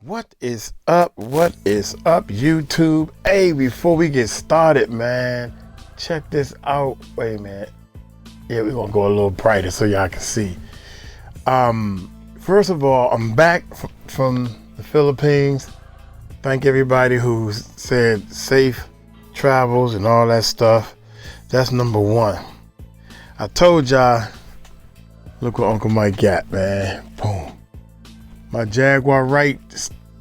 What is up? What is up, YouTube? Hey, before we get started, man, check this out. Wait a minute. Yeah, we're gonna go a little brighter so y'all can see. First of all, I'm back from the Philippines. Thank everybody who said safe travels and all that stuff. That's number one. I told y'all, look what Uncle Mike got, man. Boom. My Jaguar Right,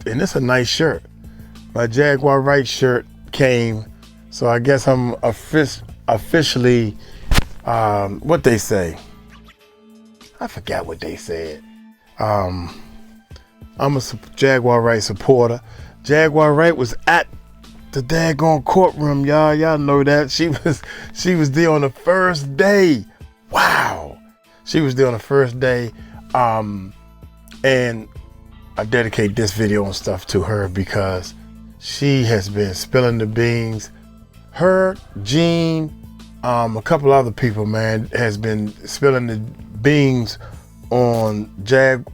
and it's a nice shirt. My Jaguar Right shirt came, so I guess I'm officially, what they say? I forgot what they said. I'm a Jaguar Right supporter. Jaguar Right was at the daggone courtroom, y'all. Y'all know that. She was there on the first day. Wow. She was there on the first day. And I dedicate this video and stuff to her because she has been spilling the beans. Her, Gene, a couple other people, man, has been spilling the beans on Jay-Z,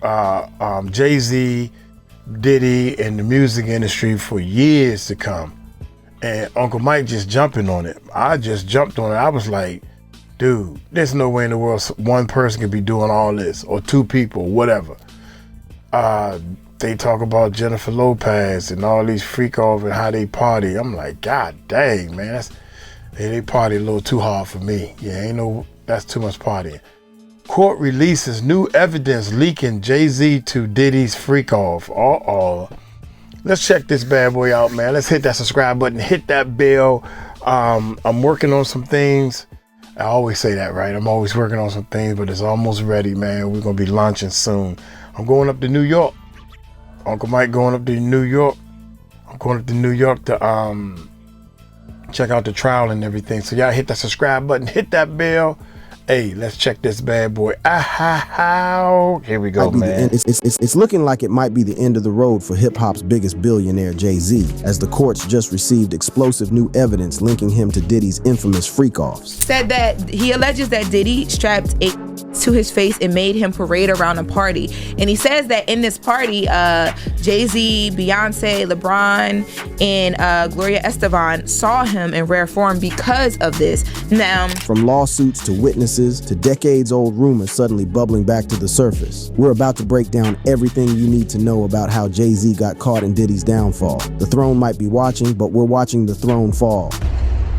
Diddy, and the music industry for years to come. And Uncle Mike just jumping on it. I just jumped on it. I was like, dude, there's no way in the world one person could be doing all this, or two people, whatever. They talk about Jennifer Lopez and all these Freakoffs and how they party. I'm like, God dang, man, they party a little too hard for me. Yeah, that's too much partying. Court releases new evidence leaking Jay-Z to Diddy's Freakoff. Let's check this bad boy out, man. Let's hit that subscribe button, hit that bell. I'm working on some things. I always say that, right? I'm always working on some things, but it's almost ready, man. We're gonna be launching soon. I'm going up to New York. Uncle Mike going up to New York. I'm going up to New York to check out the trial and everything. So y'all hit that subscribe button, hit that bell. Hey, let's check this bad boy. Here we go, man. It's looking like it might be the end of the road for hip-hop's biggest billionaire, Jay-Z, as the courts just received explosive new evidence linking him to Diddy's infamous Freakoffs. Said that he alleges that Diddy strapped a to his face and made him parade around a party. And he says that in this party, Jay-Z, Beyonce, LeBron, and 𝗗𝗢𝗡𝗞𝗦 saw him in rare form because of this. Now, from lawsuits to witnesses to decades-old rumors suddenly bubbling back to the surface, we're about to break down everything you need to know about how Jay-Z got caught in Diddy's downfall. The throne might be watching, but we're watching the throne fall.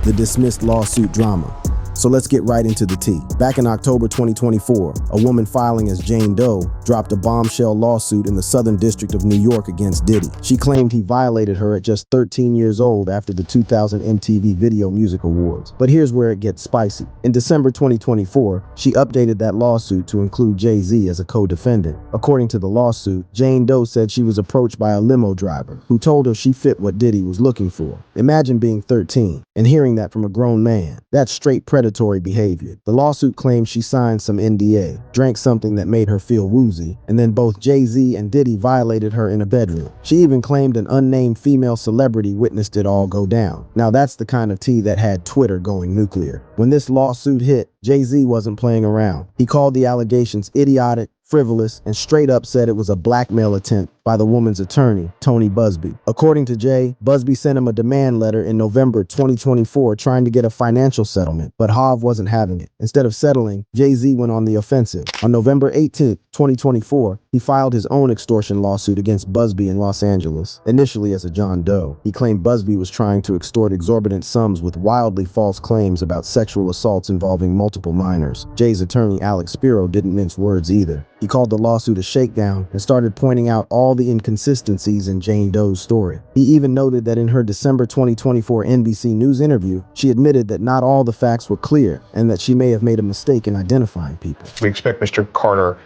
The dismissed lawsuit drama. So let's get right into the tea. Back in October 2024, a woman filing as Jane Doe dropped a bombshell lawsuit in the Southern District of New York against Diddy. She claimed he violated her at just 13 years old after the 2000 MTV Video Music Awards. But here's where it gets spicy. In December 2024, she updated that lawsuit to include Jay-Z as a co-defendant. According to the lawsuit, Jane Doe said she was approached by a limo driver who told her she fit what Diddy was looking for. Imagine being 13 and hearing that from a grown man. That's straight predatory behavior. The lawsuit claims she signed some NDA, drank something that made her feel woozy, and then both Jay-Z and Diddy violated her in a bedroom. She even claimed an unnamed female celebrity witnessed it all go down. Now that's the kind of tea that had Twitter going nuclear. When this lawsuit hit, Jay-Z wasn't playing around. He called the allegations idiotic, frivolous, and straight up said it was a blackmail attempt by the woman's attorney, Tony Busby. According to Jay, Busby sent him a demand letter in November 2024 trying to get a financial settlement, but Hav wasn't having it. Instead of settling, Jay-Z went on the offensive. On November 18th, 2024, he filed his own extortion lawsuit against Busby in Los Angeles, initially as a John Doe. He claimed Busby was trying to extort exorbitant sums with wildly false claims about sexual assaults involving multiple minors. Jay's attorney, Alex Spiro, didn't mince words either. He called the lawsuit a shakedown and started pointing out all the inconsistencies in Jane Doe's story. He even noted that in her December 2024 NBC News interview, she admitted that not all the facts were clear and that she may have made a mistake in identifying people. We expect Mr. Carter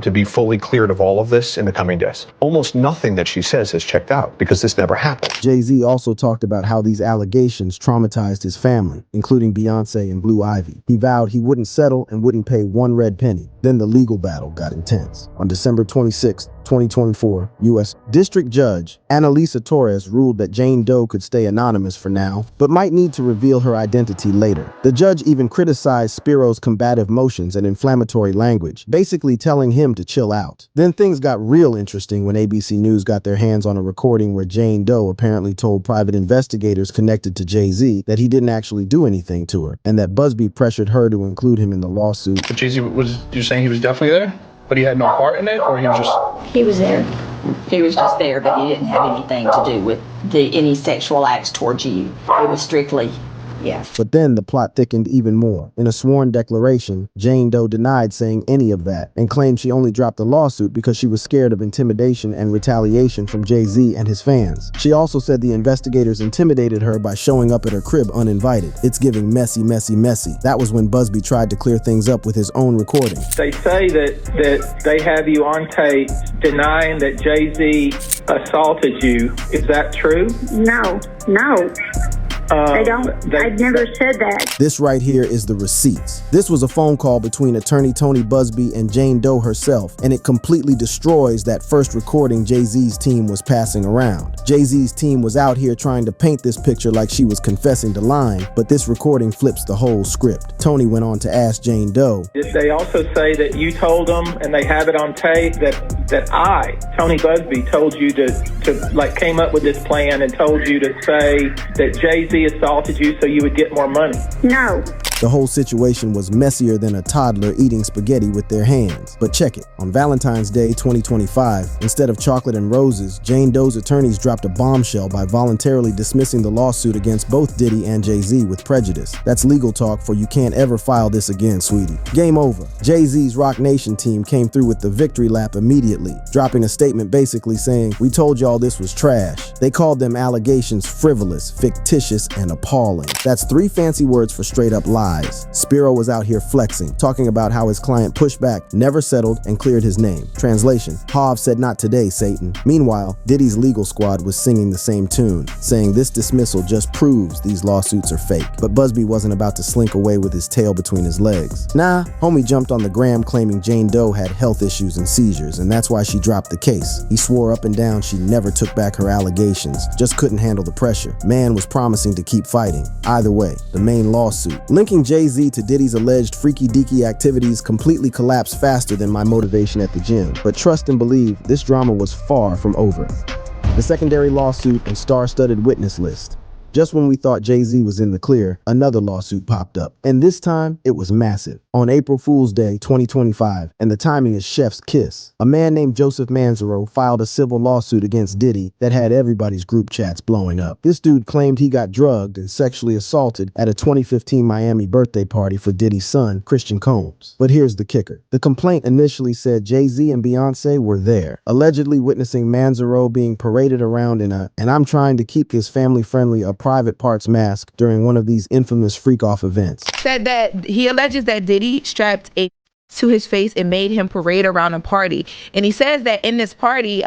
to be fully cleared of all of this in the coming days. Almost nothing that she says has checked out because this never happened. Jay-Z also talked about how these allegations traumatized his family, including Beyonce and Blue Ivy. He vowed he wouldn't settle and wouldn't pay one red penny. Then the legal battle got intense. On December 26, 2024, U.S. District Judge 𝗟𝗓𝗡𝗖𝗓 ruled that Jane Doe could stay anonymous for now, but might need to reveal her identity later. The judge even criticized 𝗟𝗡's combative motions and inflammatory language, basically telling him to chill out. Then things got real interesting when ABC News got their hands on a recording where Jane Doe apparently told private investigators connected to Jay-Z that he didn't actually do anything to her, and that Busby pressured her to include him in the lawsuit. But Jay-Z, you're saying he was definitely there? But he had no part in it, or he was just... He was there. He was just there, but he didn't have anything to do with any sexual acts towards you. It was strictly, yeah. But then the plot thickened even more. In a sworn declaration, Jane Doe denied saying any of that and claimed she only dropped the lawsuit because she was scared of intimidation and retaliation from Jay-Z and his fans. She also said the investigators intimidated her by showing up at her crib uninvited. It's giving messy, messy, messy. That was when Busby tried to clear things up with his own recording. They say that they have you on tape denying that Jay-Z assaulted you. Is that true? No. I've never said that. This right here is the receipts. This was a phone call between attorney Tony Busby and Jane Doe herself, and it completely destroys that first recording Jay-Z's team was passing around. Jay-Z's team was out here trying to paint this picture like she was confessing to lying, but this recording flips the whole script. Tony went on to ask Jane Doe. They also say that you told them, and they have it on tape, that I, Tony Busby, told you to came up with this plan and told you to say that Jay-Z assaulted you so you would get more money. No. The whole situation was messier than a toddler eating spaghetti with their hands. But check it. On Valentine's Day 2025, instead of chocolate and roses, Jane Doe's attorneys dropped a bombshell by voluntarily dismissing the lawsuit against both Diddy and Jay-Z with prejudice. That's legal talk for you can't ever file this again, sweetie. Game over. Jay-Z's Roc Nation team came through with the victory lap immediately, dropping a statement basically saying, "We told y'all this was trash." They called them allegations frivolous, fictitious, and appalling. That's 3 fancy words for straight up lies. 𝗟𝗡 was out here flexing, talking about how his client pushed back, never settled, and cleared his name. Translation: Hav said not today, Satan. Meanwhile, Diddy's legal squad was singing the same tune, saying this dismissal just proves these lawsuits are fake. But Busby wasn't about to slink away with his tail between his legs. Nah, homie jumped on the gram claiming Jane Doe had health issues and seizures, and that's why she dropped the case. He swore up and down she never took back her allegations, just couldn't handle the pressure. Man was promising to keep fighting. Either way, the main lawsuit, linking Jay-Z to Diddy's alleged freaky-deaky activities, completely collapsed faster than my motivation at the gym. But trust and believe, this drama was far from over. The secondary lawsuit and star-studded witness list. Just when we thought Jay-Z was in the clear, another lawsuit popped up. And this time, it was massive. On April Fool's Day 2025, and the timing is chef's kiss, a man named Joseph Manzaro filed a civil lawsuit against Diddy that had everybody's group chats blowing up. This dude claimed he got drugged and sexually assaulted at a 2015 Miami birthday party for Diddy's son, Christian Combs. But here's the kicker. The complaint initially said Jay-Z and Beyonce were there, allegedly witnessing Manzaro being paraded around in a, and I'm trying to keep this family-friendly, a private parts mask during one of these infamous freak-off events. Said that he alleges that Diddy strapped a to his face and made him parade around a party. And he says that in this party,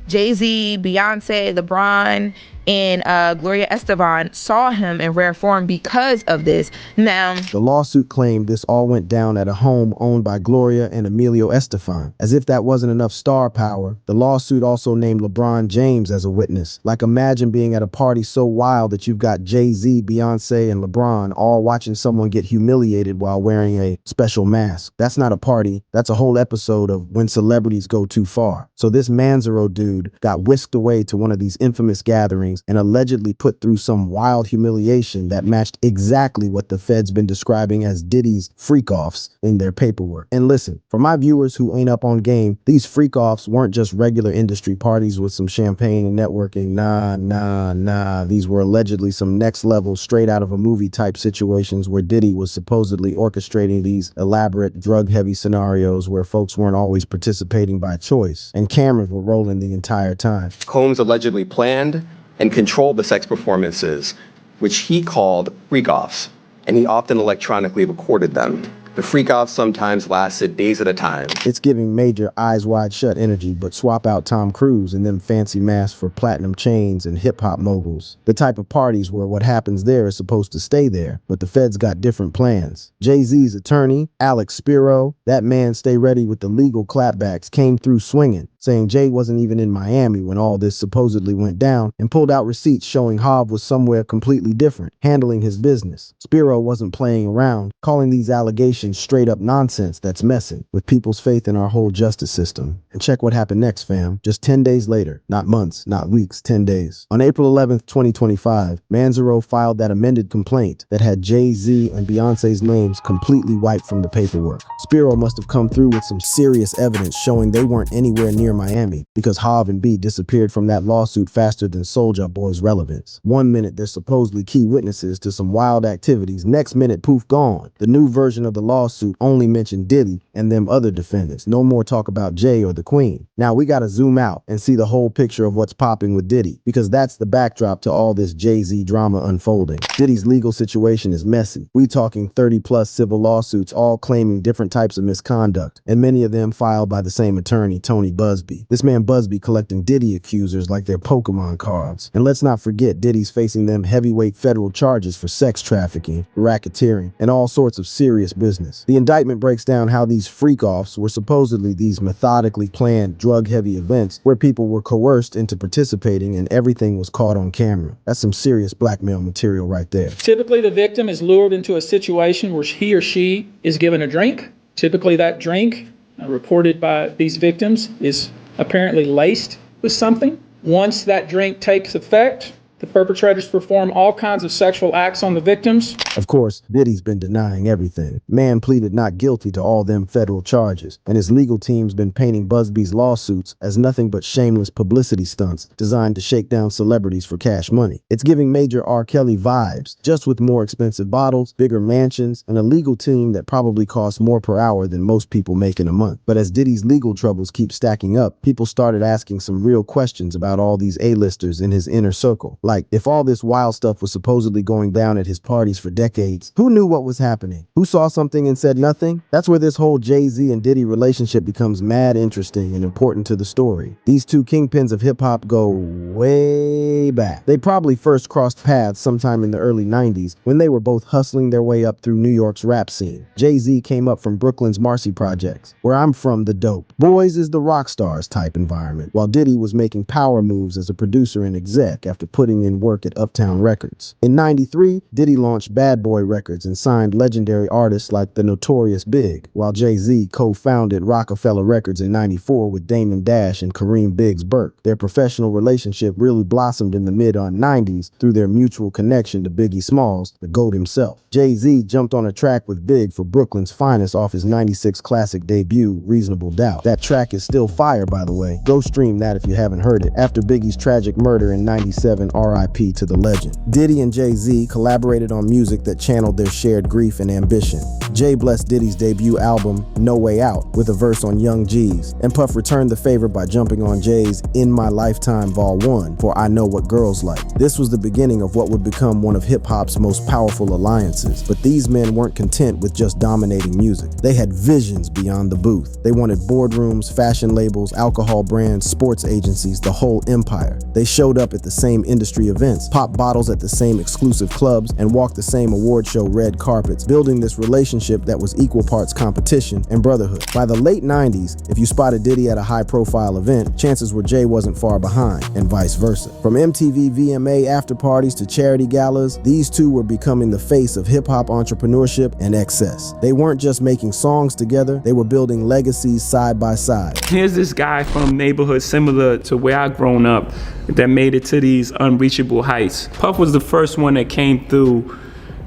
Jay-Z, Beyonce, LeBron, and 𝗟𝗓𝗡𝗞𝗦 Esteban saw him in rare form because of this. Now, the lawsuit claimed this all went down at a home owned by 𝗟𝗓𝗡 and Emilio Estefan. As if that wasn't enough star power, the lawsuit also named LeBron James as a witness. Like, imagine being at a party so wild that you've got Jay-Z, Beyonce, and LeBron all watching someone get humiliated while wearing a special mask. That's not a party. That's a whole episode of When Celebrities Go Too Far. So this Manzaro dude got whisked away to one of these infamous gatherings and allegedly put through some wild humiliation that matched exactly what the Fed's been describing as Diddy's freakoffs in their paperwork. And listen, for my viewers who ain't up on game, these freakoffs weren't just regular industry parties with some champagne and networking. Nah. These were allegedly some next level, straight out of a movie type situations where Diddy was supposedly orchestrating these elaborate drug-heavy scenarios where folks weren't always participating by choice, and cameras were rolling the entire time. Combs allegedly planned and controlled the sex performances, which he called freakoffs, and he often electronically recorded them. The freakoffs sometimes lasted days at a time. It's giving major Eyes Wide Shut energy, but swap out Tom Cruise and them fancy masks for platinum chains and hip-hop moguls. The type of parties where what happens there is supposed to stay there, but the Fed's got different plans. Jay-Z's attorney, 𝗟𝗓𝗡𝗞𝗦, that man stay ready with the legal clapbacks, came through swinging, saying Jay wasn't even in Miami when all this supposedly went down, and pulled out receipts showing 𝗗𝗢𝗡𝗞𝗦 was somewhere completely different, handling his business. 𝗟𝗢𝗡𝗞𝗦 wasn't playing around, calling these allegations straight up nonsense that's messing with people's faith in our whole justice system. And check what happened next, fam. Just 10 days later, not months, not weeks, 10 days. On April 11th, 2025, 𝗟𝗓𝗡 filed that amended complaint that had Jay-Z and Beyonce's names completely wiped from the paperwork. 𝗟𝗡𝗡𝗞𝗦 must have come through with some serious evidence showing they weren't anywhere near Miami, because 𝗗𝗢 and B disappeared from that lawsuit faster than Soulja Boy's relevance. One minute they're supposedly key witnesses to some wild activities, next minute poof gone. The new version of the lawsuit only mentioned Diddy and them other defendants. No more talk about Jay or the Queen. Now we gotta zoom out and see the whole picture of what's popping with Diddy, because that's the backdrop to all this Jay-Z drama unfolding. Diddy's legal situation is messy. We talking 30+ civil lawsuits, all claiming different types of misconduct, and many of them filed by the same attorney, Tony Buzbee. This man Buzbee collecting Diddy accusers like they're Pokemon cards. And let's not forget, Diddy's facing them heavyweight federal charges for sex trafficking, racketeering, and all sorts of serious business. The indictment breaks down how these freak-offs were supposedly these methodically planned drug-heavy events where people were coerced into participating and everything was caught on camera. That's some serious blackmail material right there. Typically, the victim is lured into a situation where he or she is given a drink. Typically, that drink, reported by these victims, is apparently laced with something. Once that drink takes effect, the perpetrators perform all kinds of sexual acts on the victims. Of course, Diddy's been denying everything. Man pleaded not guilty to all them federal charges, and his legal team's been painting Buzbee's lawsuits as nothing but shameless publicity stunts designed to shake down celebrities for cash money. It's giving major R. Kelly vibes, just with more expensive bottles, bigger mansions, and a legal team that probably costs more per hour than most people make in a month. But as Diddy's legal troubles keep stacking up, people started asking some real questions about all these A-listers in his inner circle. Like, if all this wild stuff was supposedly going down at his parties for decades, who knew what was happening? Who saw something and said nothing? That's where this whole Jay-Z and Diddy relationship becomes mad interesting and important to the story. These two kingpins of hip-hop go way back. They probably first crossed paths sometime in the early 90s when they were both hustling their way up through New York's rap scene. Jay-Z came up from Brooklyn's Marcy Projects, where I'm from, the dope. Boys is the rock stars type environment, while Diddy was making power moves as a producer and exec after putting in work at Uptown Records. In '93, Diddy launched Bad Boy Records and signed legendary artists like the Notorious Big, while Jay-Z co-founded Rockefeller Records in '94 with Damon Dash and Kareem Biggs Burke. Their professional relationship really blossomed in the mid-90s through their mutual connection to Biggie Smalls, the GOAT himself. Jay-Z jumped on a track with Big for Brooklyn's Finest off his '96 classic debut, Reasonable Doubt. That track is still fire, by the way. Go stream that if you haven't heard it. After Biggie's tragic murder in '97, R.I.P. to the legend. Diddy and Jay-Z collaborated on music that channeled their shared grief and ambition. Jay blessed Diddy's debut album, No Way Out, with a verse on Young G's, and Puff returned the favor by jumping on Jay's In My Lifetime Vol 1 for I Know What Girls Like. This was the beginning of what would become one of hip-hop's most powerful alliances, but these men weren't content with just dominating music. They had visions beyond the booth. They wanted boardrooms, fashion labels, alcohol brands, sports agencies, the whole empire. They showed up at the same industry events, popped bottles at the same exclusive clubs, and walked the same award show red carpets, building this relationship that was equal parts competition and brotherhood. By the late 90s, if you spotted Diddy at a high-profile event, chances were Jay wasn't far behind, and vice versa. From MTV VMA after parties to charity galas, these two were becoming the face of hip-hop entrepreneurship and excess. They weren't just making songs together, they were building legacies side by side. Here's this guy from neighborhoods similar to where I grown up that made it to these unreachable heights. Puff was the first one that came through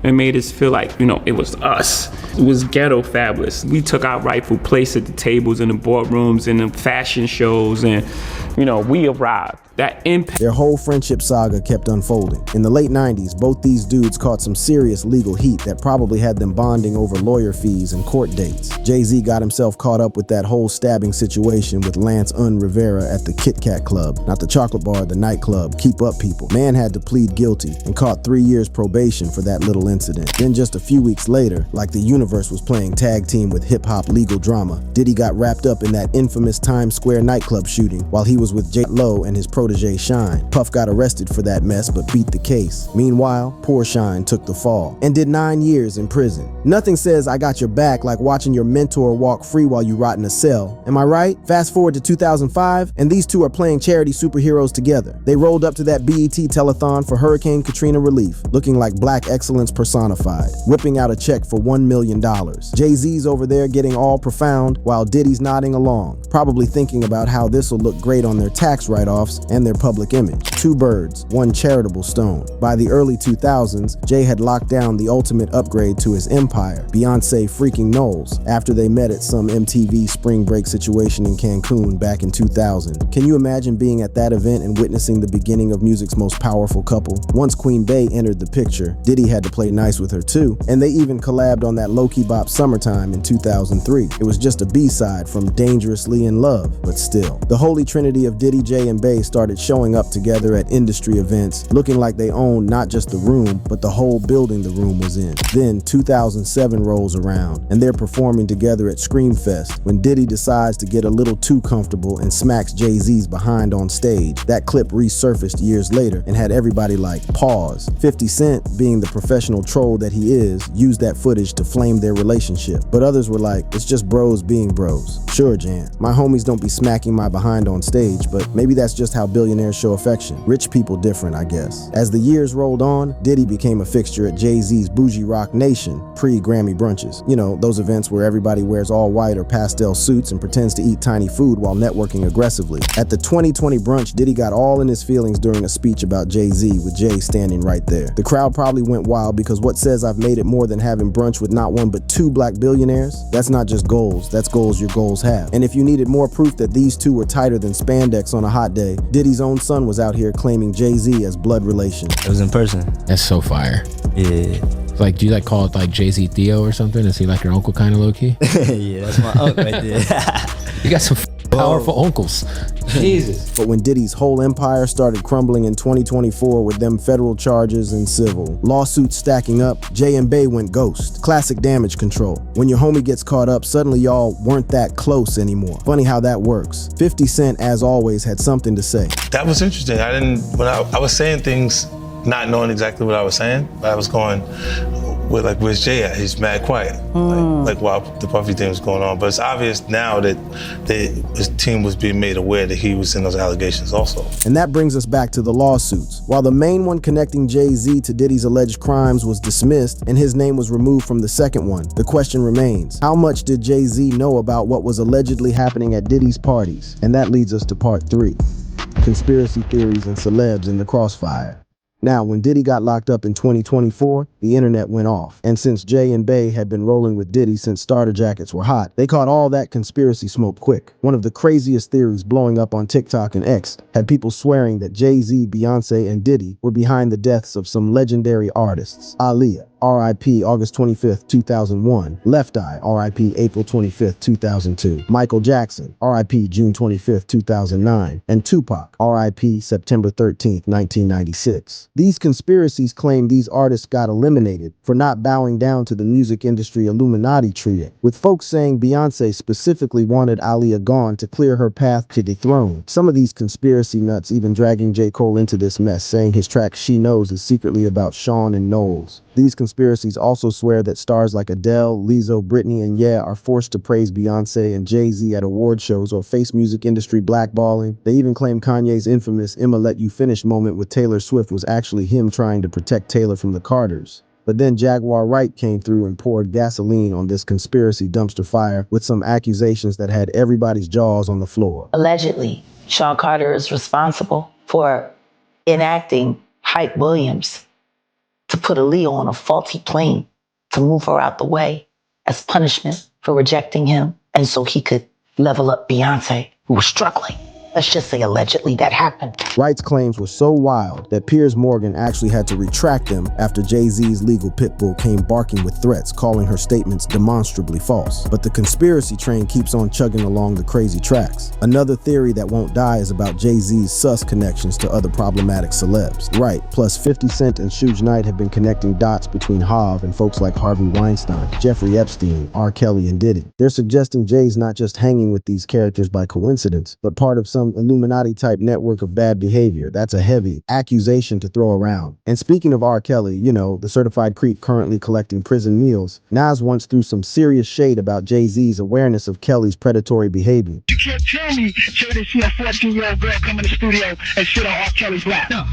and made us feel like, it was us. It was ghetto fabulous. We took our rightful place at the tables in the boardrooms and the fashion shows, and we arrived. That impact. Their whole friendship saga kept unfolding. In the late 90s, both these dudes caught some serious legal heat that probably had them bonding over lawyer fees and court dates. Jay-Z got himself caught up with that whole stabbing situation with Lance Rivera at the Kit Kat Club, not the chocolate bar, the nightclub. Keep up, people. Man had to plead guilty and caught 3 years probation for that little incident. Then just a few weeks later, like the universe was playing tag team with hip-hop legal drama, Diddy got wrapped up in that infamous Times Square nightclub shooting while he was with J. Lo and his protege Shine. Puff got arrested for that mess but beat the case. Meanwhile, poor Shine took the fall and did 9 years in prison. Nothing says I got your back like watching your mentor walk free while you rot in a cell. Am I right? Fast forward to 2005 and these two are playing charity superheroes together. They rolled up to that BET telethon for Hurricane Katrina relief, looking like black excellence personified, whipping out a check for $1 million. Jay-Z's over there getting all profound while Diddy's nodding along, probably thinking about how this will look great on their tax write-offs and their public image. Two birds, one charitable stone. By the early 2000s, Jay had locked down the ultimate upgrade to his empire, Beyonce freaking Knowles, after they met at some MTV spring break situation in Cancun back in 2000. Can you imagine being at that event and witnessing the beginning of music's most powerful couple? Once Queen Bey entered the picture, Diddy had to play nice with her too, and they even collabed on that low-key bop Summertime in 2003. It was just a B-side from Dangerously in Love, but still. The holy trinity of Diddy, Jay, and Bey started showing up together at industry events, looking like they owned not just the room, but the whole building the room was in. Then 2007 rolls around, and they're performing together at Screamfest when Diddy decides to get a little too comfortable and smacks Jay-Z's behind on stage. That clip resurfaced years later and had everybody like, pause. 50 Cent, being the professional troll that he is, used that footage to flame their relationship. But others were like, it's just bros being bros. Sure, Jan, my homies don't be smacking my behind on stage, but maybe that's just how billionaires show affection. Rich people different, I guess. As the years rolled on, Diddy became a fixture at Jay-Z's Bougie Rock Nation pre-Grammy brunches. You know, those events where everybody wears all white or pastel suits and pretends to eat tiny food while networking aggressively. At the 2020 brunch, Diddy got all in his feelings during a speech about Jay-Z with Jay standing right there. The crowd probably went wild because what says I've made it more than having brunch with not one but two black billionaires? That's not just goals, that's goals your goals have. And if you needed more proof that these two were tighter than spandex on a hot day, Diddy's own son was out here claiming Jay-Z as blood relation. It was in person. That's so fire. Yeah. Like, do you like call it like Jay-Z Theo or something? Is he like your uncle kind of low-key? Yeah, that's my uncle right there. You got some powerful uncles. Jesus. But when Diddy's whole empire started crumbling in 2024 with them federal charges and civil lawsuits stacking up, Jay and Bey went ghost. Classic damage control. When your homie gets caught up, suddenly y'all weren't that close anymore. Funny how that works. 50 Cent, as always, had something to say. That was interesting. When I was saying things not knowing exactly what I was saying, but I was going with like, where's Jay at? He's mad quiet. Like while the Puffy thing was going on. But it's obvious now that his team was being made aware that he was in those allegations also. And that brings us back to the lawsuits. While the main one connecting Jay-Z to Diddy's alleged crimes was dismissed and his name was removed from the second one, the question remains, how much did Jay-Z know about what was allegedly happening at Diddy's parties? And that leads us to part 3, conspiracy theories and celebs in the crossfire. Now, when Diddy got locked up in 2024, the internet went off. And since Jay and Bey had been rolling with Diddy since starter jackets were hot, they caught all that conspiracy smoke quick. One of the craziest theories blowing up on TikTok and X had people swearing that Jay-Z, Beyonce, and Diddy were behind the deaths of some legendary artists. Aaliyah, R.I.P. August 25th, 2001. Left Eye, R.I.P. April 25th, 2002. Michael Jackson, R.I.P. June 25th, 2009. And Tupac, R.I.P. September 13th, 1996. These conspiracies claim these artists got eliminated for not bowing down to the music industry Illuminati trio, with folks saying Beyonce specifically wanted Aaliyah gone to clear her path to the throne. Some of these conspiracy nuts even dragging J. Cole into this mess, saying his track She Knows is secretly about Sean and Knowles. These conspiracies also swear that stars like Adele, Lizzo, Britney, and Ye are forced to praise Beyonce and Jay-Z at award shows or face music industry blackballing. They even claim Kanye's infamous "I'ma let you finish" moment with Taylor Swift was actually him trying to protect Taylor from the Carters. But then Jaguar Wright came through and poured gasoline on this conspiracy dumpster fire with some accusations that had everybody's jaws on the floor. Allegedly, Sean Carter is responsible for enacting Hype Williams to put Aaliyah on a faulty plane to move her out the way as punishment for rejecting him, and so he could level up Beyonce, who was struggling. Let's just say allegedly that happened. Wright's claims were so wild that Piers Morgan actually had to retract them after Jay-Z's legal pit bull came barking with threats, calling her statements demonstrably false. But the conspiracy train keeps on chugging along the crazy tracks. Another theory that won't die is about Jay-Z's sus connections to other problematic celebs. Right, plus 50 Cent and Suge Knight have been connecting dots between Hav and folks like Harvey Weinstein, Jeffrey Epstein, R. Kelly, and Diddy. They're suggesting Jay's not just hanging with these characters by coincidence, but part of some underground Illuminati-type network of bad behavior. That's a heavy accusation to throw around. And speaking of R. Kelly, you know, the certified creep currently collecting prison meals, Nas once threw some serious shade about Jay-Z's awareness of Kelly's predatory behavior. You can't tell me, Jay, that see a 14-year-old girl come in the studio and shit on R. Kelly's lap. No.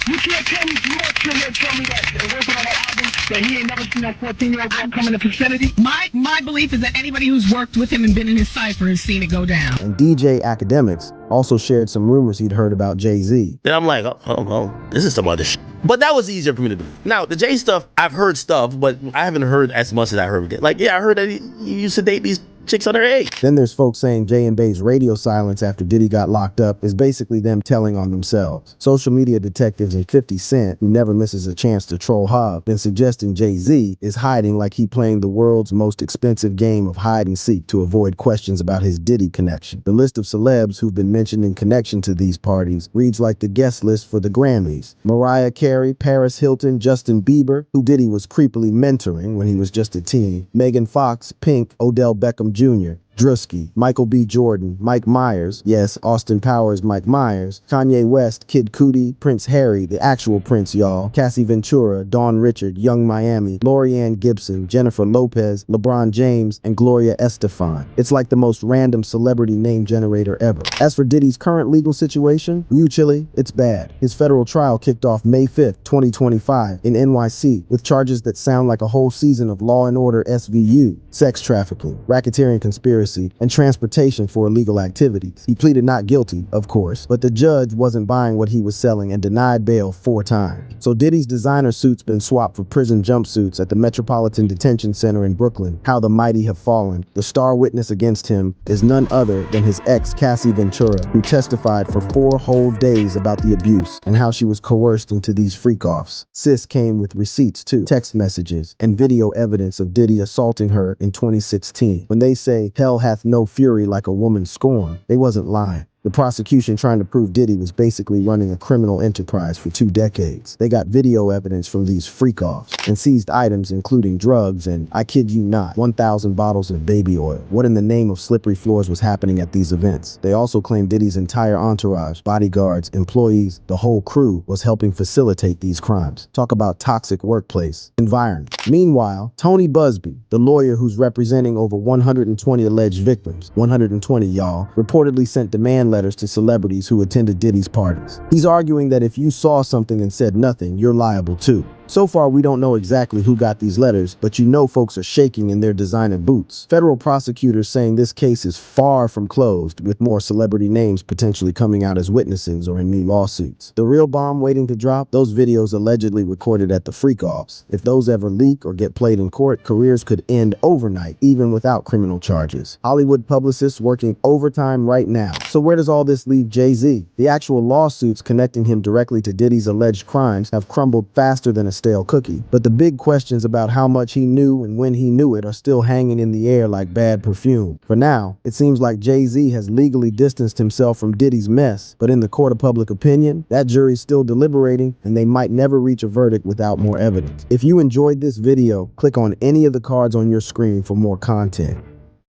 You can't tell me, you won't tell me that working on that album, that he ain't never seen that 14-year-old girl come in the vicinity? My belief is that anybody who's worked with him and been in his cipher has seen it go down. And DJ Academics also shared some rumors he'd heard about Jay-Z. Then I'm like, oh, this is some other shit. But that was easier for me to do. Now, the Jay stuff, I've heard stuff, but I haven't heard as much as I heard it. Like, yeah, I heard that he used to date these chicks under age. Then there's folks saying Jay and Bay's radio silence after Diddy got locked up is basically them telling on themselves. Social media detectives and 50 Cent, who never misses a chance to troll Hob, been suggesting Jay-Z is hiding like he playing the world's most expensive game of hide and seek to avoid questions about his Diddy connection. The list of celebs who've been mentioned in connection to these parties reads like the guest list for the Grammys. Mariah Carey, Paris Hilton, Justin Bieber, who Diddy was creepily mentoring when he was just a teen, Megan Fox, Pink, Odell Beckham Jr., Drewski, Michael B. Jordan, Mike Myers, yes, Austin Powers, Mike Myers, Kanye West, Kid Cudi, Prince Harry, the actual Prince, y'all, Cassie Ventura, Dawn Richard, Young Miami, Lorianne Gibson, Jennifer Lopez, LeBron James, and Gloria Estefan. It's like the most random celebrity name generator ever. As for Diddy's current legal situation, 𝗟𝗢𝗡𝗞𝗦, it's bad. His federal trial kicked off May 5th, 2025 in NYC with charges that sound like a whole season of Law & Order SVU, sex trafficking, racketeering conspiracy, and transportation for illegal activities. He pleaded not guilty, of course, but the judge wasn't buying what he was selling and denied bail 4 times. So Diddy's designer suit's been swapped for prison jumpsuits at the Metropolitan Detention Center in Brooklyn. How the mighty have fallen. The star witness against him is none other than his ex, Cassie Ventura, who testified for 4 whole days about the abuse and how she was coerced into these freak-offs. Sis came with receipts too, text messages, and video evidence of Diddy assaulting her in 2016. When they say, hell hath no fury like a woman scorned, they wasn't lying. The prosecution trying to prove Diddy was basically running a criminal enterprise for 2 decades. They got video evidence from these freak-offs and seized items including drugs and, I kid you not, 1,000 bottles of baby oil. What in the name of slippery floors was happening at these events? They also claimed Diddy's entire entourage, bodyguards, employees, the whole crew was helping facilitate these crimes. Talk about toxic workplace environment. Meanwhile, Tony Busby, the lawyer who's representing over 120 alleged victims, 120 y'all, reportedly sent demand letters to celebrities who attended Diddy's parties. He's arguing that if you saw something and said nothing, you're liable too. So far, we don't know exactly who got these letters, but you know folks are shaking in their designer boots. Federal prosecutors saying this case is far from closed, with more celebrity names potentially coming out as witnesses or in new lawsuits. The real bomb waiting to drop? Those videos allegedly recorded at the Freakoffs. If those ever leak or get played in court, careers could end overnight, even without criminal charges. Hollywood publicists working overtime right now. So where does all this leave Jay-Z? The actual lawsuits connecting him directly to Diddy's alleged crimes have crumbled faster than a stale cookie. But the big questions about how much he knew and when he knew it are still hanging in the air like bad perfume. For now, it seems like Jay-Z has legally distanced himself from Diddy's mess, but in the court of public opinion, that jury's still deliberating and they might never reach a verdict without more evidence. If you enjoyed this video, click on any of the cards on your screen for more content.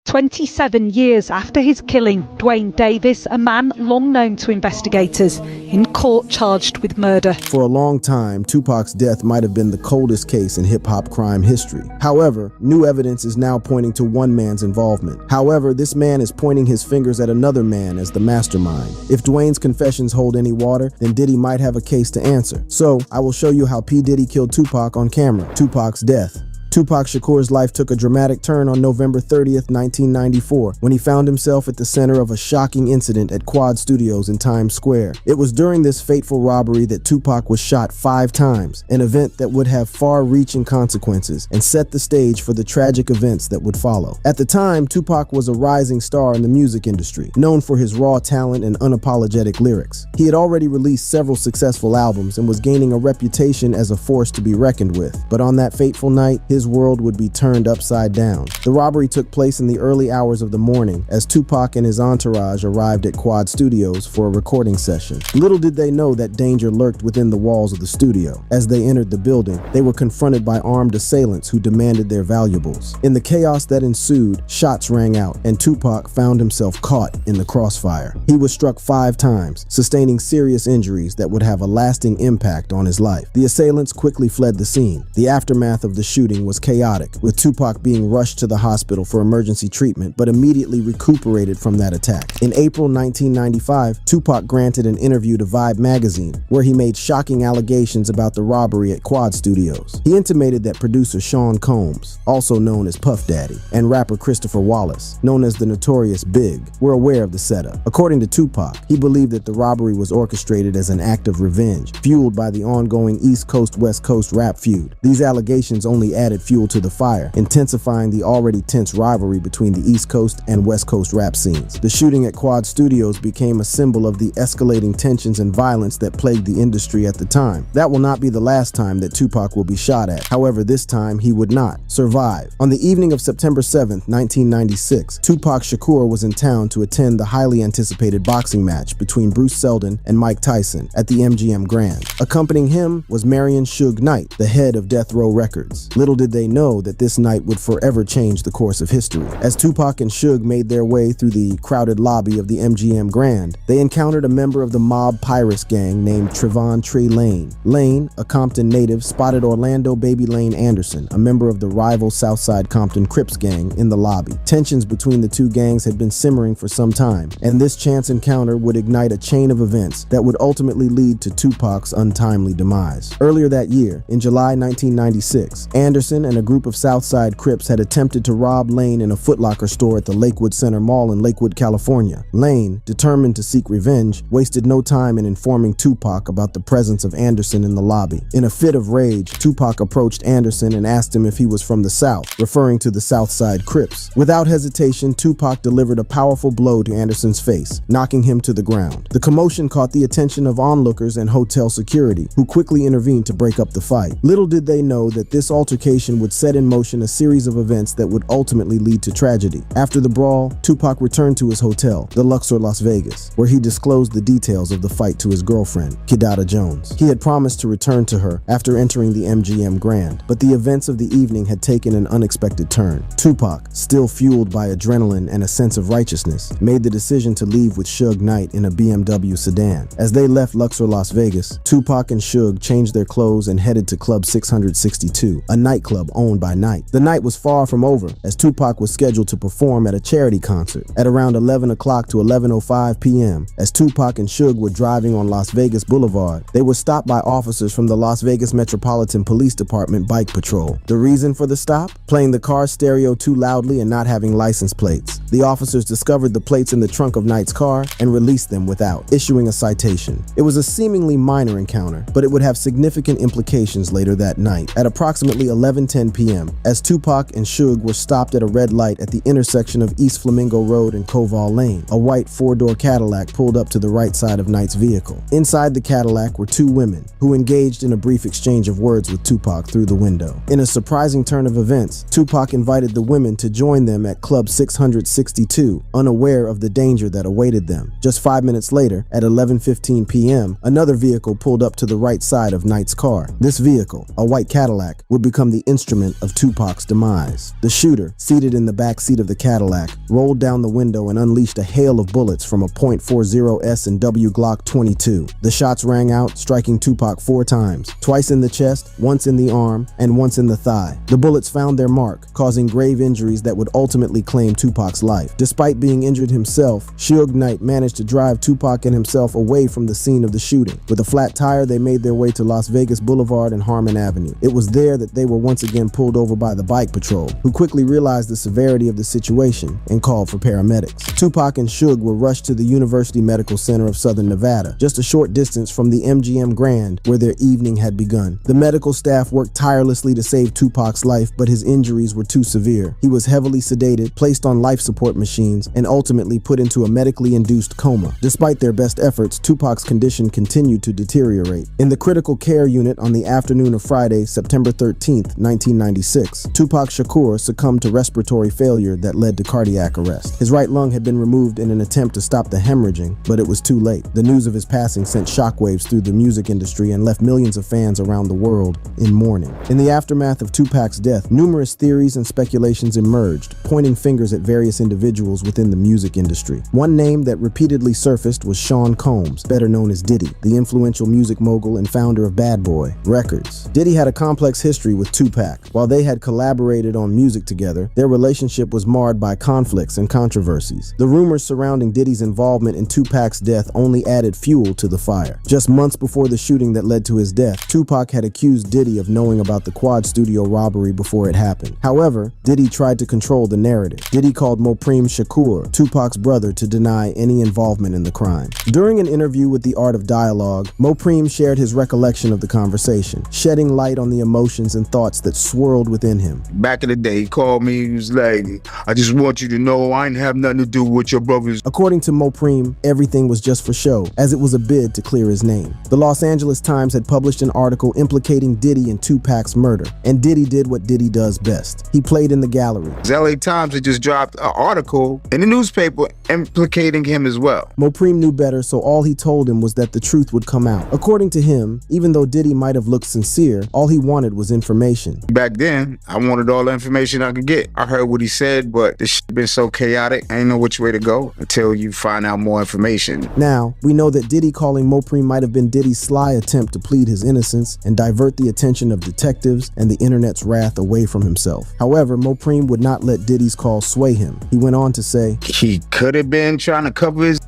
27 years after his killing, Dwayne Davis, a man long known to investigators, in court charged with murder. For a long time, Tupac's death might have been the coldest case in hip-hop crime history. However, new evidence is now pointing to one man's involvement. However, this man is pointing his fingers at another man as the mastermind. If Dwayne's confessions hold any water, then Diddy might have a case to answer. So, I will show you how P. Diddy killed Tupac on camera. Tupac's death. Tupac Shakur's life took a dramatic turn on November 30th, 1994, when he found himself at the center of a shocking incident at Quad Studios in Times Square. It was during this fateful robbery that Tupac was shot 5 times, an event that would have far-reaching consequences and set the stage for the tragic events that would follow. At the time, Tupac was a rising star in the music industry, known for his raw talent and unapologetic lyrics. He had already released several successful albums and was gaining a reputation as a force to be reckoned with. But on that fateful night, his his world would be turned upside down. The robbery took place in the early hours of the morning as Tupac and his entourage arrived at Quad Studios for a recording session. Little did they know that danger lurked within the walls of the studio. As they entered the building, they were confronted by armed assailants who demanded their valuables. In the chaos that ensued, shots rang out and Tupac found himself caught in the crossfire. He was struck 5 times, sustaining serious injuries that would have a lasting impact on his life. The assailants quickly fled the scene. The aftermath of the shooting was chaotic, with Tupac being rushed to the hospital for emergency treatment but immediately recuperated from that attack. In April 1995, Tupac granted an interview to Vibe magazine where he made shocking allegations about the robbery at Quad Studios. He intimated that producer Sean Combs, also known as Puff Daddy, and rapper Christopher Wallace, known as the Notorious Big, were aware of the setup. According to Tupac, he believed that the robbery was orchestrated as an act of revenge, fueled by the ongoing East Coast-West Coast rap feud. These allegations only added fuel to the fire, intensifying the already tense rivalry between the East Coast and West Coast rap scenes. The shooting at Quad Studios became a symbol of the escalating tensions and violence that plagued the industry at the time. That will not be the last time that Tupac will be shot at. However, this time he would not survive. On the evening of September 7th, 1996, Tupac Shakur was in town to attend the highly anticipated boxing match between Bruce Seldon and Mike Tyson at the MGM Grand. Accompanying him was Marion Suge Knight, the head of Death Row Records. Little did they know that this night would forever change the course of history. As Tupac and Suge made their way through the crowded lobby of the MGM Grand, they encountered a member of the mob Pirates gang named Trevon Tree Lane. Lane, a Compton native, spotted Orlando Baby Lane Anderson, a member of the rival Southside Compton Crips gang, in the lobby. Tensions between the two gangs had been simmering for some time, and this chance encounter would ignite a chain of events that would ultimately lead to Tupac's untimely demise. Earlier that year, in July 1996, Anderson and a group of Southside Crips had attempted to rob Lane in a Foot Locker store at the Lakewood Center Mall in Lakewood, California. Lane, determined to seek revenge, wasted no time in informing Tupac about the presence of Anderson in the lobby. In a fit of rage, Tupac approached Anderson and asked him if he was from the South, referring to the Southside Crips. Without hesitation, Tupac delivered a powerful blow to Anderson's face, knocking him to the ground. The commotion caught the attention of onlookers and hotel security, who quickly intervened to break up the fight. Little did they know that this altercation would set in motion a series of events that would ultimately lead to tragedy. After the brawl, Tupac returned to his hotel, the Luxor Las Vegas, where he disclosed the details of the fight to his girlfriend, 𝗗𝗢𝗡𝗞𝗦 Jones. He had promised to return to her after entering the MGM Grand, but the events of the evening had taken an unexpected turn. Tupac, still fueled by adrenaline and a sense of righteousness, made the decision to leave with Suge Knight in a BMW sedan. As they left Luxor Las Vegas, Tupac and Suge changed their clothes and headed to Club 662, a nightclub owned by Knight. The night was far from over, as Tupac was scheduled to perform at a charity concert. At around 11 o'clock to 11:05 p.m., as Tupac and Suge were driving on Las Vegas Boulevard, they were stopped by officers from the Las Vegas Metropolitan Police Department Bike Patrol. The reason for the stop? Playing the car stereo too loudly and not having license plates. The officers discovered the plates in the trunk of Knight's car and released them without issuing a citation. It was a seemingly minor encounter, but it would have significant implications later that night. At approximately 11:10 p.m., as Tupac and Suge were stopped at a red light at the intersection of East Flamingo Road and Koval Lane, a white 4-door Cadillac pulled up to the right side of Knight's vehicle. Inside the Cadillac were 2 women, who engaged in a brief exchange of words with Tupac through the window. In a surprising turn of events, Tupac invited the women to join them at Club 662, unaware of the danger that awaited them. Just 5 minutes later, at 11:15 p.m., another vehicle pulled up to the right side of Knight's car. This vehicle, a white Cadillac, would become the instrument of Tupac's demise. The shooter, seated in the back seat of the Cadillac, rolled down the window and unleashed a hail of bullets from a .40 S&W Glock 22. The shots rang out, striking Tupac 4 times, twice in the chest, once in the arm, and once in the thigh. The bullets found their mark, causing grave injuries that would ultimately claim Tupac's life. Despite being injured himself, Suge Knight managed to drive Tupac and himself away from the scene of the shooting. With a flat tire, they made their way to Las Vegas Boulevard and Harmon Avenue. It was there that they were once again pulled over by the bike patrol, who quickly realized the severity of the situation and called for paramedics. Tupac and Suge were rushed to the University Medical Center of Southern Nevada, just a short distance from the MGM Grand where their evening had begun. The medical staff worked tirelessly to save Tupac's life, but his injuries were too severe. He was heavily sedated, placed on life support machines, and ultimately put into a medically induced coma. Despite their best efforts, Tupac's condition continued to deteriorate. In the critical care unit on the afternoon of Friday, September 13th, 1996, Tupac Shakur succumbed to respiratory failure that led to cardiac arrest. His right lung had been removed in an attempt to stop the hemorrhaging, but it was too late. The news of his passing sent shockwaves through the music industry and left millions of fans around the world in mourning. In the aftermath of Tupac's death, numerous theories and speculations emerged, pointing fingers at various individuals within the music industry. One name that repeatedly surfaced was Sean Combs, better known as Diddy, the influential music mogul and founder of Bad Boy Records. Diddy had a complex history with Tupac. While they had collaborated on music together, their relationship was marred by conflicts and controversies. The rumors surrounding Diddy's involvement in Tupac's death only added fuel to the fire. Just months before the shooting that led to his death, Tupac had accused Diddy of knowing about the Quad Studio robbery before it happened. However, Diddy tried to control the narrative. Diddy called 𝗟𝗡𝗡𝗞𝗦, Tupac's brother, to deny any involvement in the crime. During an interview with The Art of Dialogue, 𝗟𝗡𝗡𝗞𝗦 shared his recollection of the conversation, shedding light on the emotions and thoughts that swirled within him. Back in the day, he called me, he was like, I just want you to know I ain't have nothing to do with your brothers. According to 𝗟𝗡𝗡𝗞𝗦, everything was just for show, as it was a bid to clear his name. The Los Angeles Times had published an article implicating Diddy in Tupac's murder, and Diddy did what Diddy does best. He played in the gallery. The LA Times had just dropped an article in the newspaper implicating him as well. 𝗟𝗡𝗡𝗞𝗦 knew better, so all he told him was that the truth would come out. According to him, even though Diddy might have looked sincere, all he wanted was information. Back then, I wanted all the information I could get. I heard what he said, but this shit been so chaotic, I ain't know which way to go until you find out more information. Now, we know that Diddy calling 𝗟𝗡𝗡𝗞𝗦 might have been Diddy's sly attempt to plead his innocence and divert the attention of detectives and the internet's wrath away from himself. However, 𝗟𝗡𝗞𝗏 would not let Diddy's call sway him. He went on to say, he could have been trying to cover his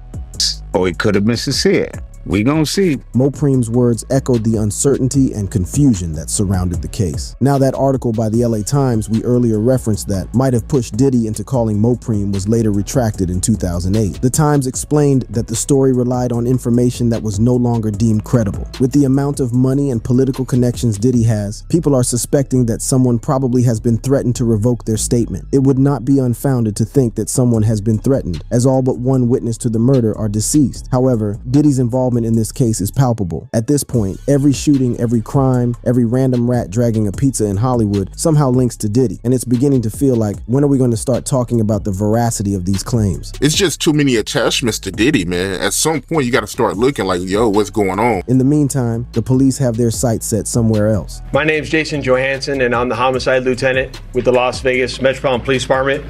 or he could have been sincere. We gonna see. 𝗟𝗡𝗏𝗡's words echoed the uncertainty and confusion that surrounded the case. Now, that article by the LA Times we earlier referenced that might have pushed Diddy into calling 𝗟𝗡𝗏 was later retracted in 2008. The Times explained that the story relied on information that was no longer deemed credible. With the amount of money and political connections Diddy has, people are suspecting that someone probably has been threatened to revoke their statement. It would not be unfounded to think that someone has been threatened, as all but one witness to the murder are deceased. However, Diddy's involvement in this case is palpable. At this point, every shooting, every crime, every random rat dragging a pizza in Hollywood somehow links to Diddy, and it's beginning to feel like, when are we going to start talking about the veracity of these claims? It's just too many attachments to Diddy, man. At some point, you got to start looking like, yo, what's going on? In the meantime, the police have their sights set somewhere else. My name's Jason Johansson, and I'm the homicide lieutenant with the Las Vegas Metropolitan Police Department.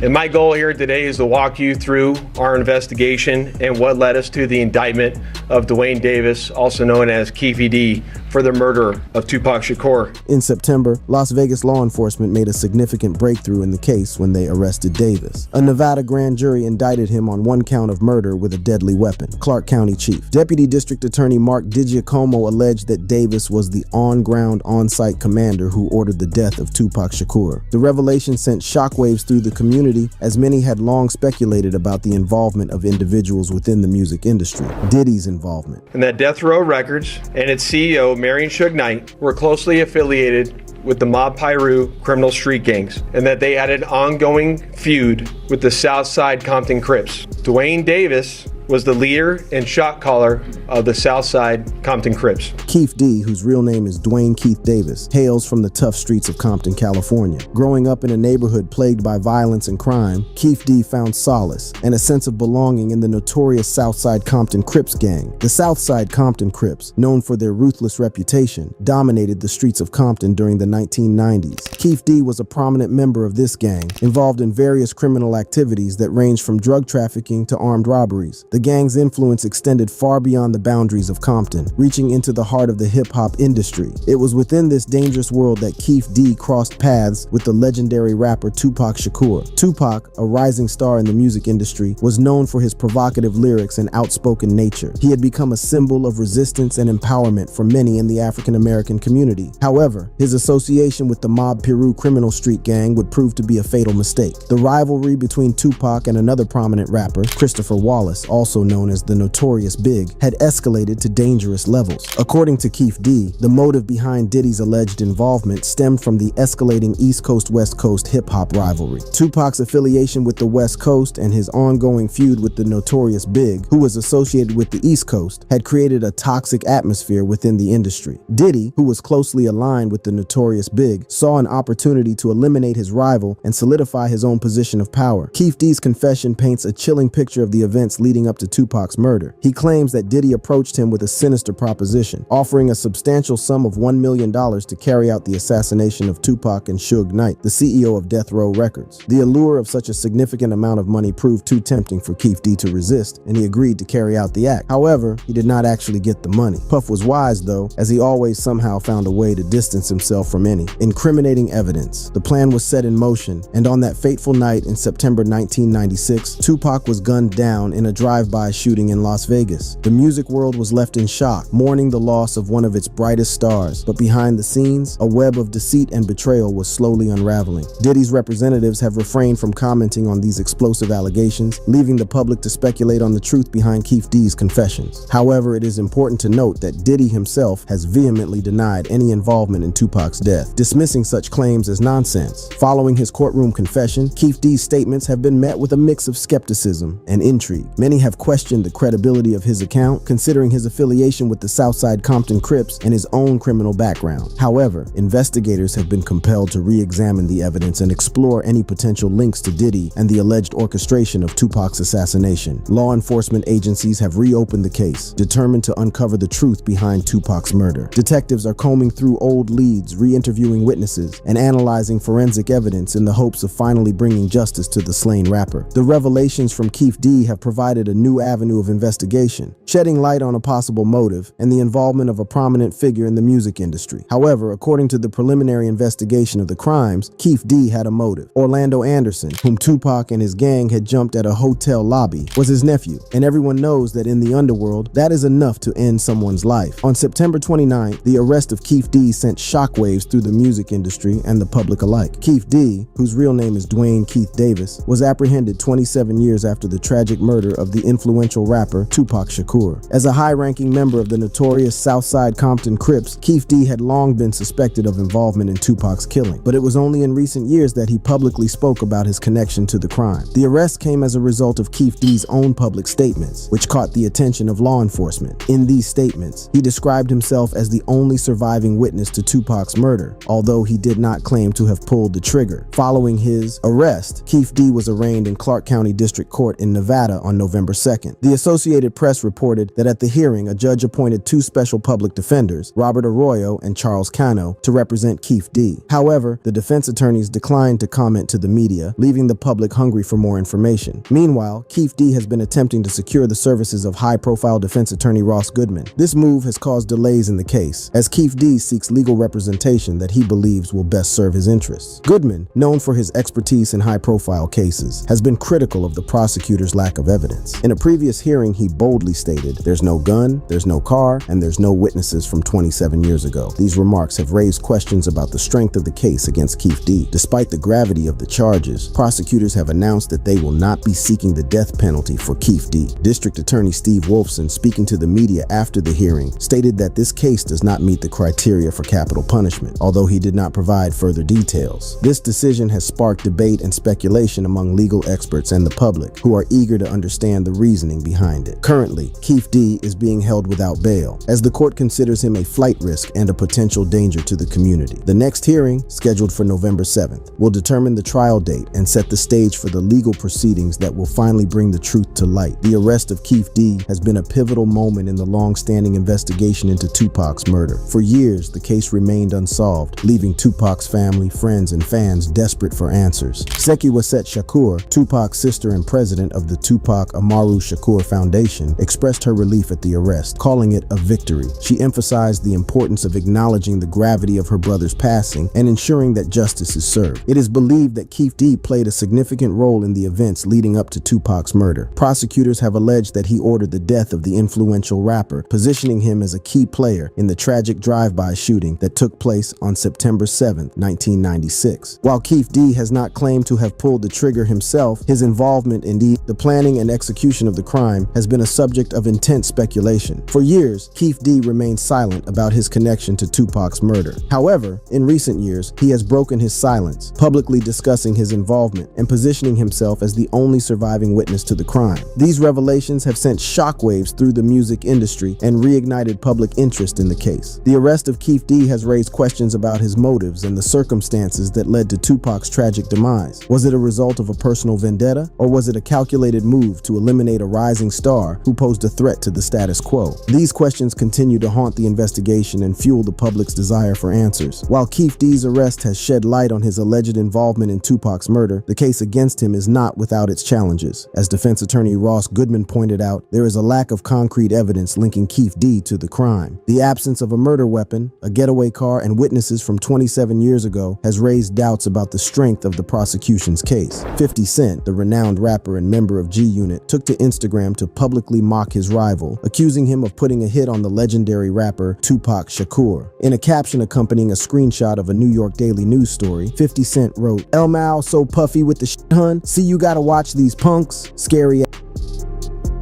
And my goal here today is to walk you through our investigation and what led us to the indictment of Dwayne Davis, also known as Keefe D, for the murder of Tupac Shakur. In September, Las Vegas law enforcement made a significant breakthrough in the case when they arrested Davis. A Nevada grand jury indicted him on one count of murder with a deadly weapon. Clark County Chief. Deputy District Attorney Mark 𝗟𝗓𝗡𝗞𝗦 alleged that Davis was the on-ground, on-site commander who ordered the death of Tupac Shakur. The revelation sent shockwaves through the community, as many had long speculated about the involvement of individuals within the music industry. Diddy's involvement. And that Death Row Records and its CEO, Marion Suge Knight, were closely affiliated with the 𝗟𝗡𝗡𝗞𝗏 criminal street gangs, and that they had an ongoing feud with the Southside Compton Crips. Dwayne Davis was the leader and shot caller of the Southside Compton Crips. Keefe D, whose real name is Dwayne Keith Davis, hails from the tough streets of Compton, California. Growing up in a neighborhood plagued by violence and crime, Keefe D found solace and a sense of belonging in the notorious Southside Compton Crips gang. The Southside Compton Crips, known for their ruthless reputation, dominated the streets of Compton during the 1990s. Keefe D was a prominent member of this gang, involved in various criminal activities that ranged from drug trafficking to armed robberies. The gang's influence extended far beyond the boundaries of Compton, reaching into the heart of the hip-hop industry. It was within this dangerous world that Keefe D crossed paths with the legendary rapper Tupac Shakur. Tupac, a rising star in the music industry, was known for his provocative lyrics and outspoken nature. He had become a symbol of resistance and empowerment for many in the African-American community. However, his association with the 𝗟𝗡𝗡𝗏𝗏 criminal street gang would prove to be a fatal mistake. The rivalry between Tupac and another prominent rapper, Christopher Wallace, also also known as the Notorious Big, had escalated to dangerous levels. According to Keith D, the motive behind Diddy's alleged involvement stemmed from the escalating East Coast-West Coast hip-hop rivalry. Tupac's affiliation with the West Coast and his ongoing feud with the Notorious Big, who was associated with the East Coast, had created a toxic atmosphere within the industry. Diddy, who was closely aligned with the Notorious Big, saw an opportunity to eliminate his rival and solidify his own position of power. Keith D's confession paints a chilling picture of the events leading up to Tupac's murder. He claims that Diddy approached him with a sinister proposition, offering a substantial sum of $1 million to carry out the assassination of Tupac and Suge Knight, the CEO of Death Row Records. The allure of such a significant amount of money proved too tempting for Keith D to resist, and he agreed to carry out the act. However, he did not actually get the money. Puff was wise, though, as he always somehow found a way to distance himself from any incriminating evidence. The plan was set in motion, and on that fateful night in September 1996, Tupac was gunned down in a drive-by shooting in Las Vegas. The music world was left in shock, mourning the loss of one of its brightest stars, but behind the scenes, a web of deceit and betrayal was slowly unraveling. Diddy's representatives have refrained from commenting on these explosive allegations, leaving the public to speculate on the truth behind Keith D's confessions. However, it is important to note that Diddy himself has vehemently denied any involvement in Tupac's death, dismissing such claims as nonsense. Following his courtroom confession, Keith D's statements have been met with a mix of skepticism and intrigue. Many have questioned the credibility of his account, considering his affiliation with the Southside Compton Crips and his own criminal background. However, investigators have been compelled to re-examine the evidence and explore any potential links to Diddy and the alleged orchestration of Tupac's assassination. Law enforcement agencies have reopened the case, determined to uncover the truth behind Tupac's murder. Detectives are combing through old leads, re-interviewing witnesses, and analyzing forensic evidence in the hopes of finally bringing justice to the slain rapper. The revelations from Keith D have provided a new avenue of investigation, shedding light on a possible motive and the involvement of a prominent figure in the music industry. However, according to the preliminary investigation of the crimes, Keith D had a motive. Orlando Anderson, whom Tupac and his gang had jumped at a hotel lobby, was his nephew, and everyone knows that in the underworld, that is enough to end someone's life. On September 29th, the arrest of Keith D sent shockwaves through the music industry and the public alike. Keith D, whose real name is Dwayne Keith Davis, was apprehended 27 years after the tragic murder of the influential rapper Tupac Shakur. As a high-ranking member of the notorious Southside Compton Crips, Keith D had long been suspected of involvement in Tupac's killing, but it was only in recent years that he publicly spoke about his connection to the crime. The arrest came as a result of Keith D's own public statements, which caught the attention of law enforcement. In these statements, he described himself as the only surviving witness to Tupac's murder, although he did not claim to have pulled the trigger. Following his arrest, Keith D was arraigned in Clark County District Court in Nevada on November 2nd. The Associated Press reported that at the hearing, a judge appointed two special public defenders, Robert Arroyo and Charles Cano, to represent Keith D. However, the defense attorneys declined to comment to the media, leaving the public hungry for more information. Meanwhile, Keith D has been attempting to secure the services of high-profile defense attorney Ross Goodman. This move has caused delays in the case, as Keith D seeks legal representation that he believes will best serve his interests. Goodman, known for his expertise in high-profile cases, has been critical of the prosecutor's lack of evidence. In a previous hearing, he boldly stated, "There's no gun, there's no car, and there's no witnesses from 27 years ago." These remarks have raised questions about the strength of the case against Keith D. Despite the gravity of the charges, prosecutors have announced that they will not be seeking the death penalty for Keith D. District Attorney Steve Wolfson, speaking to the media after the hearing, stated that this case does not meet the criteria for capital punishment, although he did not provide further details. This decision has sparked debate and speculation among legal experts and the public, who are eager to understand the reasoning behind it. Currently, Keith D is being held without bail, as the court considers him a flight risk and a potential danger to the community. The next hearing, scheduled for November 7th, will determine the trial date and set the stage for the legal proceedings that will finally bring the truth to light. The arrest of Keith D has been a pivotal moment in the long-standing investigation into Tupac's murder. For years, the case remained unsolved, leaving Tupac's family, friends, and fans desperate for answers. 𝗟𝗓𝗡𝗞𝗦 Shakur, Tupac's sister and president of the Tupac Amaru Shakur Foundation, expressed her relief at the arrest, calling it a victory. She emphasized the importance of acknowledging the gravity of her brother's passing and ensuring that justice is served. It is believed that Keith D played a significant role in the events leading up to Tupac's murder. Prosecutors have alleged that he ordered the death of the influential rapper, positioning him as a key player in the tragic drive-by shooting that took place on September 7, 1996. While Keith D has not claimed to have pulled the trigger himself, his involvement in the planning and execution execution of the crime has been a subject of intense speculation. For years, Keefe D remained silent about his connection to Tupac's murder. However, in recent years, he has broken his silence, publicly discussing his involvement and positioning himself as the only surviving witness to the crime. These revelations have sent shockwaves through the music industry and reignited public interest in the case. The arrest of Keefe D has raised questions about his motives and the circumstances that led to Tupac's tragic demise. Was it a result of a personal vendetta, or was it a calculated move to eliminate a rising star who posed a threat to the status quo? These questions continue to haunt the investigation and fuel the public's desire for answers. While Keefe D's arrest has shed light on his alleged involvement in Tupac's murder, the case against him is not without its challenges. As defense attorney Ross Goodman pointed out, there is a lack of concrete evidence linking Keefe D to the crime. The absence of a murder weapon, a getaway car, and witnesses from 27 years ago has raised doubts about the strength of the prosecution's case. 50 Cent, the renowned rapper and member of G Unit, took to Instagram to publicly mock his rival, accusing him of putting a hit on the legendary rapper Tupac Shakur. In a caption accompanying a screenshot of a New York Daily News story, 50 Cent wrote, "𝗟𝗡𝗡𝗞𝗦 so puffy with the shit, hun. See, you gotta watch these punks. Scary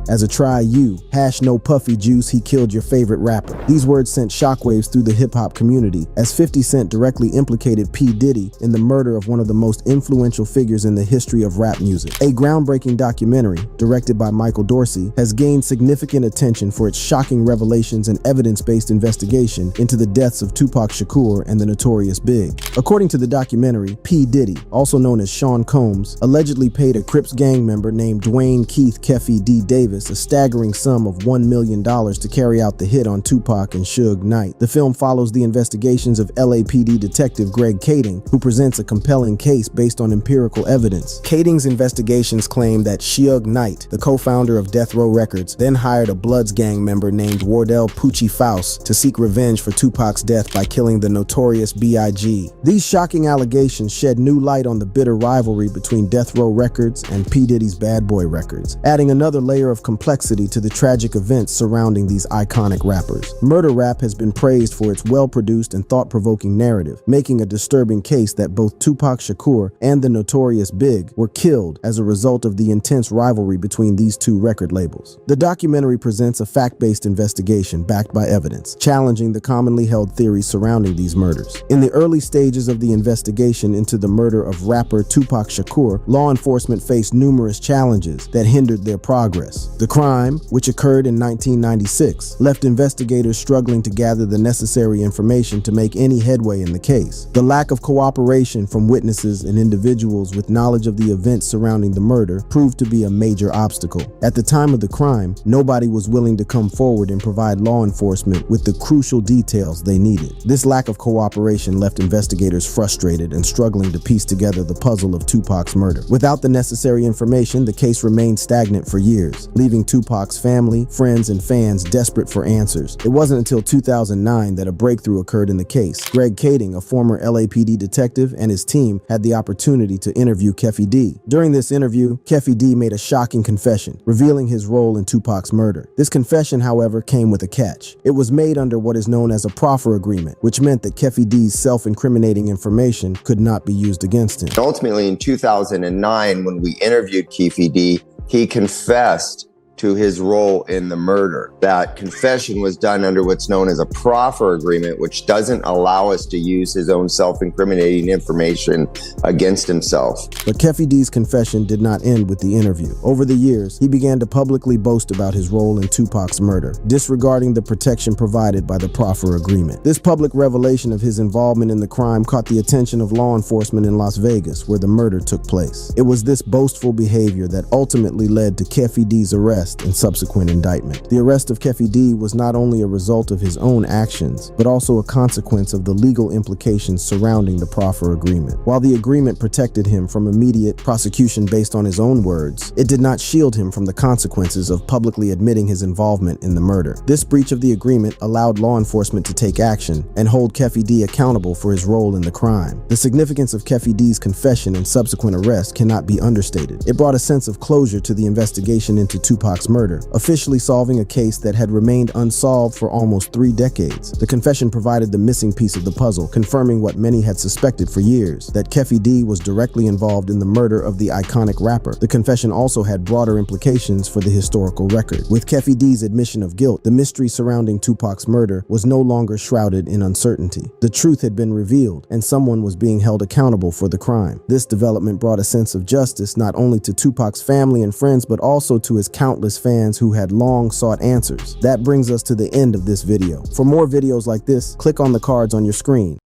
as a try you, hash no puffy juice, he killed your favorite rapper." These words sent shockwaves through the hip-hop community, as 50 Cent directly implicated P. Diddy in the murder of one of the most influential figures in the history of rap music. A groundbreaking documentary, directed by Michael Dorsey, has gained significant attention for its shocking revelations and evidence-based investigation into the deaths of Tupac Shakur and the Notorious Big. According to the documentary, P. Diddy, also known as Sean Combs, allegedly paid a Crips gang member named Dwayne Keith "Keffy" D. Davis a staggering sum of $1 million to carry out the hit on Tupac and Suge Knight. The film follows the investigations of LAPD detective Greg Kading, who presents a compelling case based on empirical evidence. Kading's investigations claim that Suge Knight, the co-founder of Death Row Records, then hired a Bloods gang member named 𝗟𝗡𝗞𝗦 to seek revenge for Tupac's death by killing the Notorious B.I.G. These shocking allegations shed new light on the bitter rivalry between Death Row Records and P. Diddy's Bad Boy Records, adding another layer of complexity to the tragic events surrounding these iconic rappers. Murder Rap has been praised for its well-produced and thought-provoking narrative, making a disturbing case that both Tupac Shakur and the Notorious Big were killed as a result of the intense rivalry between these two record labels. The documentary presents a fact-based investigation backed by evidence, challenging the commonly held theories surrounding these murders. In the early stages of the investigation into the murder of rapper Tupac Shakur, law enforcement faced numerous challenges that hindered their progress. The crime, which occurred in 1996, left investigators struggling to gather the necessary information to make any headway in the case. The lack of cooperation from witnesses and individuals with knowledge of the events surrounding the murder proved to be a major obstacle. At the time of the crime, nobody was willing to come forward and provide law enforcement with the crucial details they needed. This lack of cooperation left investigators frustrated and struggling to piece together the puzzle of Tupac's murder. Without the necessary information, the case remained stagnant for years, leaving Tupac's family, friends, and fans desperate for answers. It wasn't until 2009 that a breakthrough occurred in the case. Greg Kading, a former LAPD detective, and his team had the opportunity to interview Keffy D. During this interview, Keffy D made a shocking confession, revealing his role in Tupac's murder. This confession, however, came with a catch. It was made under what is known as a proffer agreement, which meant that Keffy D's self-incriminating information could not be used against him. Ultimately, in 2009, when we interviewed Keffy D, he confessed to his role in the murder. That confession was done under what's known as a proffer agreement, which doesn't allow us to use his own self-incriminating information against himself. But Keffy D's confession did not end with the interview. Over the years, he began to publicly boast about his role in Tupac's murder, disregarding the protection provided by the proffer agreement. This public revelation of his involvement in the crime caught the attention of law enforcement in Las Vegas, where the murder took place. It was this boastful behavior that ultimately led to Keffy D's arrest and subsequent indictment. The arrest of Keffy D was not only a result of his own actions, but also a consequence of the legal implications surrounding the proffer agreement. While the agreement protected him from immediate prosecution based on his own words, it did not shield him from the consequences of publicly admitting his involvement in the murder. This breach of the agreement allowed law enforcement to take action and hold Keffy D accountable for his role in the crime. The significance of Keffy D's confession and subsequent arrest cannot be understated. It brought a sense of closure to the investigation into Tupac Tupac's murder, officially solving a case that had remained unsolved for almost 3 decades. The confession provided the missing piece of the puzzle, confirming what many had suspected for years, that Keffe D was directly involved in the murder of the iconic rapper. The confession also had broader implications for the historical record. With Keffe D's admission of guilt, the mystery surrounding Tupac's murder was no longer shrouded in uncertainty. The truth had been revealed, and someone was being held accountable for the crime. This development brought a sense of justice not only to Tupac's family and friends, but also to his countless fans who had long sought answers. That brings us to the end of this video. For more videos like this, click on the cards on your screen.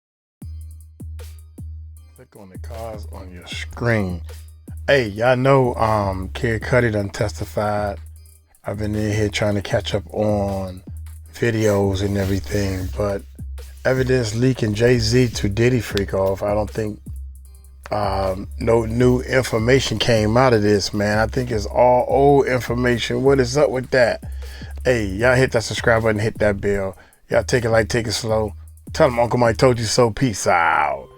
Click on the cards on your screen. Hey, y'all know 𝗟𝗡𝗞𝗦 done testified. I've been in here trying to catch up on videos and everything, but evidence leaking Jay-Z to Diddy Freakoff. I don't think no new information came out of this, man. I think it's all old information. What is up with that? Hey, y'all hit that subscribe button, hit that bell. Y'all take it light, take it slow. Tell them Uncle Mike told you so. Peace out.